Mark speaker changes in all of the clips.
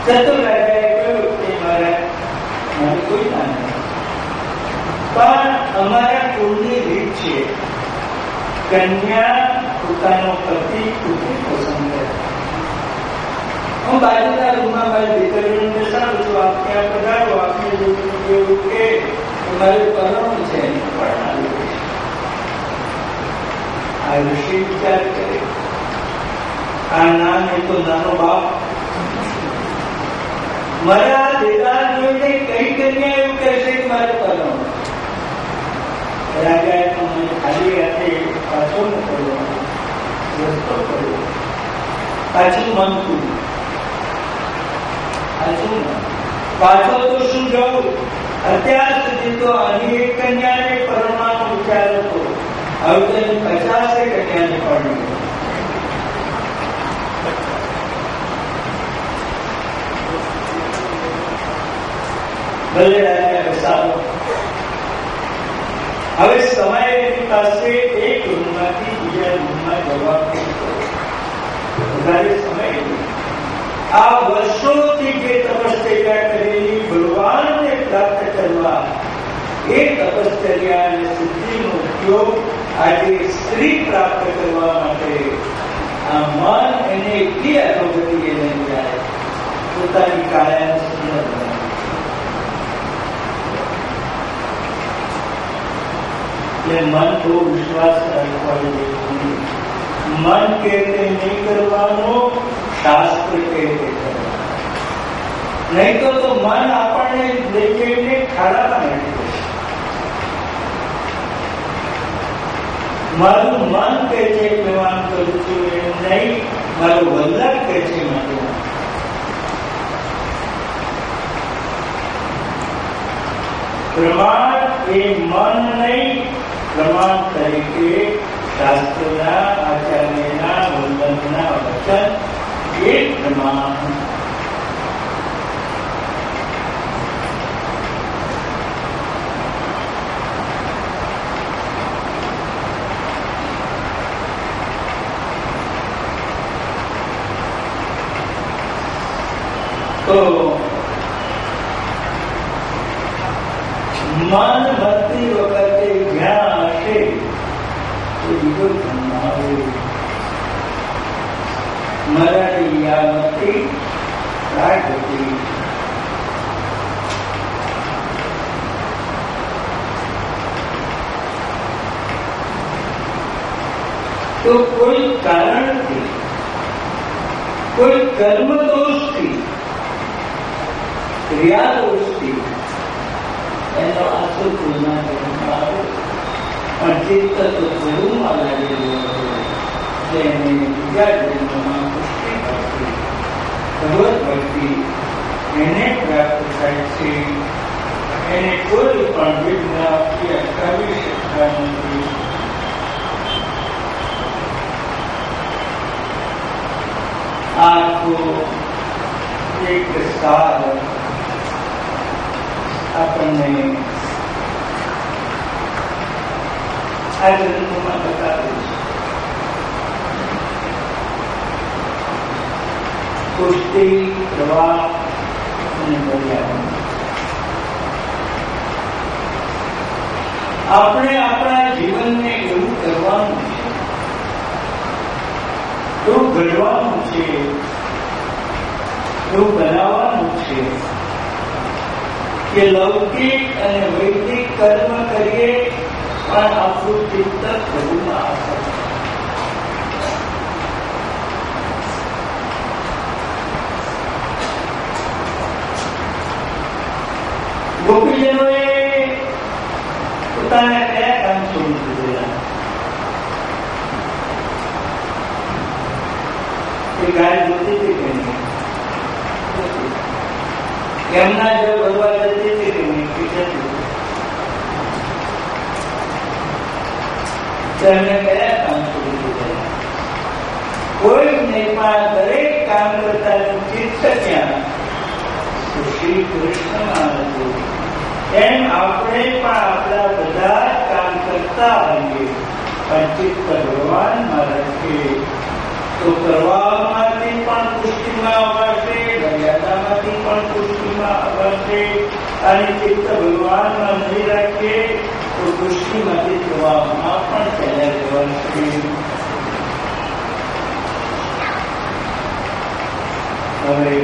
Speaker 1: ચતુર રાજાએ કહ્યું કે મારે કોઈ ના નથી, પણ અમારા કુળની રીત છે કન્યા પોતાનો પતિ ખુદને પસંદ કરે. હું બાજુના રૂમમાં મારી દીકરીઓને બેસાડું છું, આપ ત્યાં પધારો, આપને એવું કે મારું પરણું છે પરણાવી દઈશ. આ ઋષિ વિચાર કરે, આ નામ એ તો નાનો બાપ, મારા દેદાર જોઈને કઈ કન્યા એવું કહેશે કે મારે પરણું. રાજાએ તો મને ખાલી હાથે પાછો મોકલ્યો, રસ્તો કર્યો, પાછું મન કૂદ્યું. પાછો તો શું જવું, અત્યાર સુધી તો આની એક કન્યાને પરણવાનો વિચાર હતો, હવે તો 50 કન્યાને પરણી. ભલે રાજા બેસાડો. હવે સમય એની પાસે એક રૂમમાંથી બીજા રૂમમાં જવા વધારે સમય નહીં. આ વર્ષોથી જે તપશ્ચર્યા કરેલી ભગવાનને પ્રાપ્ત કરવા, એ તપશ્ચર્યા અને સિદ્ધિનો ઉપયોગ આજે સ્ત્રી પ્રાપ્ત કરવા માટે આ મન એને એટલી અધોગતિએ લઈ જાય, પોતાની કાયાને સુંદર બનાવે. મન બહુ વિશ્વાસ રાખવાનો, મન કે નહીં કરવાનો, શાસ્ત્ર કે નહીં તો મન આપણને લઈ જઈને ખાડામાં નાખી દેશે. મારું મન કહે છે કે હું આમ કરું છું એમ નહીં, મારું વલ્લભ કહે છે મારું. પ્રમાણ એ મન નહીં, પ્રમાણ તરીકે શાસ્ત્રના આચાર્યના વલ્લભના વચન એ પ્રમાણ. તો મન ભરતી વખતે જ્યાં હશે તો બીજો જન્મ આવે. મરણી યામતી પ્રાગતિ. તો કોઈ કારણથી, કોઈ કર્મ દોષથી, ક્રિયા દોષથી એનો આંસુ પૂર્ણ કરવામાં આવે, પણ ચિત્ત તો સ્વરૂપમાં લાગેલું હતું એને બીજા જન્મમાં પુષ્ટિ કરતી ભગવત ભક્તિ એને પ્રાપ્ત થાય છે. એને કોઈ પણ વિઘ્ન અટકાવી શકતા નથી. આખો એક સાર આપણને આ ગ્રંથોમાં બતાવે છે. પુષ્ટિ, પ્રવાહ અને પર્યાવરણ. આપણે આપણા જીવનને એવું કરવાનું છે, એવું ઘડવાનું છે, એવું બનાવવાનું છે કે લૌકિક અને વૈદિક કર્મ કરીએ પણ આપણું ચિત્ત પ્રભુમાં આવે. ગોપીજનોએ પોતાના કયા કામ છોડી દીધેલા? એ ગાય જોતી હતી કે નહીં? એમના જો ભરવા જતી હતી કે નહીં? એમને કયા કામ છોડી દીધેલા? કોઈ નહીં, પણ દરેક કામ કરતા ચિત્ત ક્યાં? શ્રી કૃષ્ણમાં હતું. એમ આપણે પણ આપણા બધા જ કામ કરતા હોઈએ, પણ ચિત્ત ભગવાનમાં રાખીએ તો કરવામાંથી પણ પુષ્ટિમાં અવાશે, મર્યાદામાં છે અને ચિત્ત ભગવાનમાં નહીં રાખીએ તો દૃષ્ટિમાંથી પ્રવાહમાં પણ ચાલ્યા જવાનું છે. હવે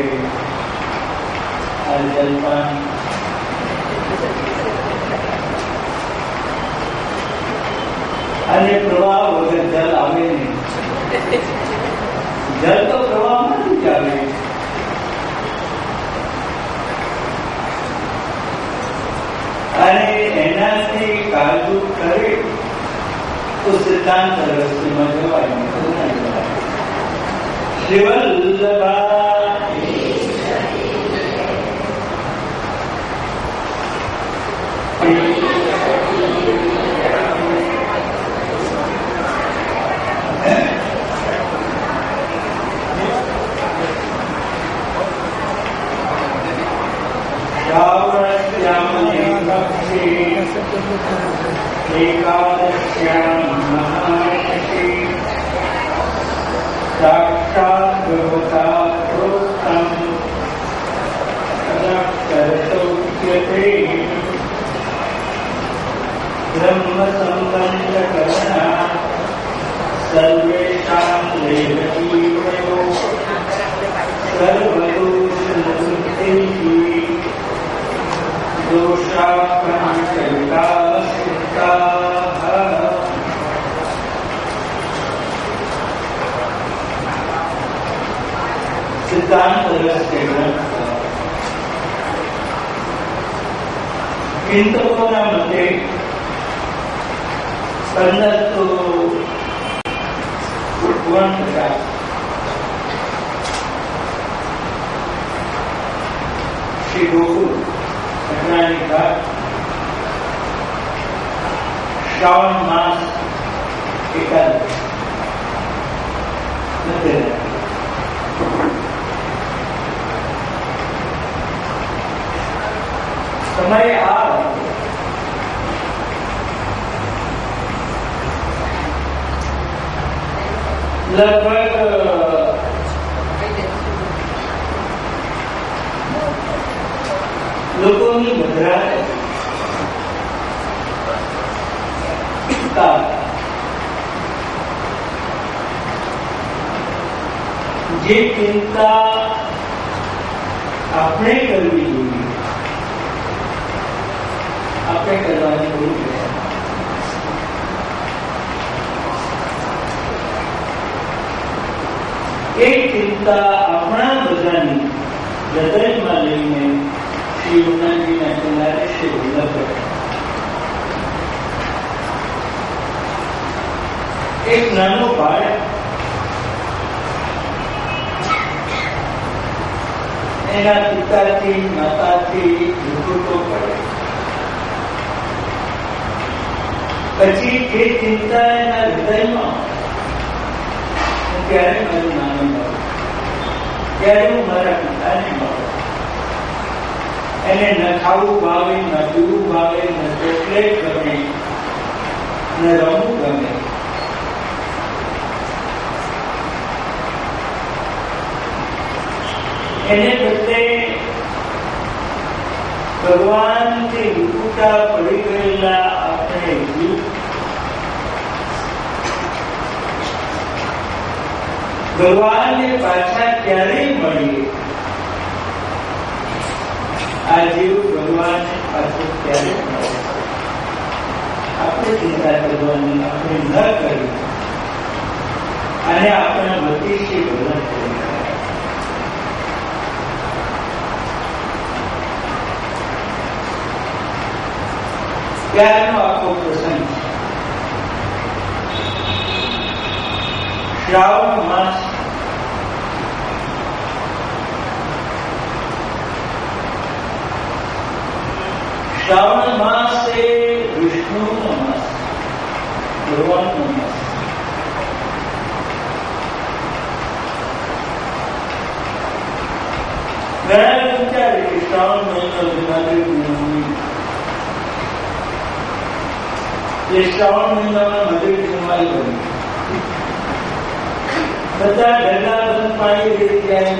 Speaker 1: આ જલપાન અને પ્રવાહ વગર જલ આવે નહીં. જલ તો પ્રવાહમાંથી જ આવે. અને એનાથી કાળજી કરે તો સિદ્ધાંત રહસ્યમાં જવાય. શિવલ્લભા साक्षात् भगवता प्रोक्तम् तदक्षरसौच्यते ब्रह्म सम्बन्धकरणा सर्वेषां देवजीवयो सर्वदोषनिवृत्तिः दोषापरिकल्पिताः सिद्धांत रहस्य ग्रंथ चिंतकों मते 1551 श्री गोकुल घटनानी घाट श्रावण मास एकादशी समय आ लगभग लोगों की જે ચિંતા આપણે કરવી જોઈએ આપણે કરવાની જરૂર છે. એ ચિંતા આપણા બધાની હૃદયમાં લઈને શ્રી ઉનાજીના કિનારે શ્રી વલ્લભ એક નાનો બાળક એના પિતાથી માતાથી વિકૃતો પડે પછી જે ચિંતા એના હૃદયમાં ત્યારે મારું નામ મળે ત્યારે હું મારા પિતાને મળું. એને ન ખાવું ભાવે, ન પીવું ભાવે, ન ચોકલેટ ગમે, ન રમવું ગમે. એને બદલે ભગવાનથી વિકૃતા પડી ગયેલા આપણે જીવ ભગવાનને પાછા ક્યારેય મળીએ. આ જીવ ભગવાનને પાછું ક્યારે મળે આપણે ચિંતા કરવાની આપણે ન કરી અને આપણા મતીથી ભગવાન કરી ત્યારનો આખો પ્રસંગ છે. શ્રાવણ માસ શ્રાવણ માસ એ વિષ્ણુનો માસ, ભગવાનનો માસ. ઘણા વિચારે કે શ્રાવણ મહિનો જે શ્રાવણ મહિનામાં મધુર જમાઈ બની બધા ઢગલા બંધ પાણી રહી જાય.